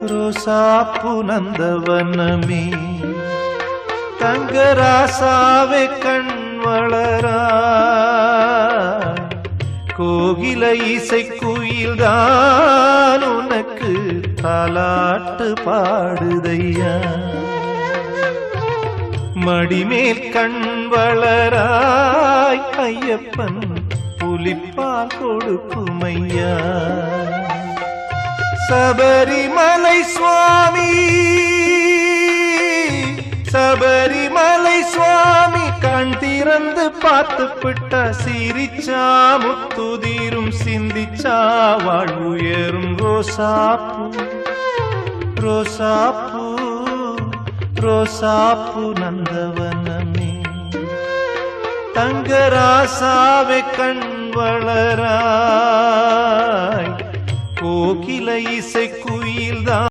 ரோசாப்பு நந்தவனமே தங்கராசாவே கண் வளரா கோகில இசை குயில்தான் உனக்கு தாலாட்டு பாடுதையா மடிமேல் கண் வளராய் ஐயப்பன் புலிப்பால் கொடுக்குமையா சபரிமலை சுவாமி சபரிமலை சுவாமி கண் திறந்து பார்த்து விட்ட சிரிச்சா முத்துதீரும் சிந்திச்சா வாழ்வுயரும் ரோசாப்பூ ரோசாப்பூ ரோசாப்பூ நந்தவனமே தங்கராசாவே கண் வளராய் கோகில இசை குயில்தான்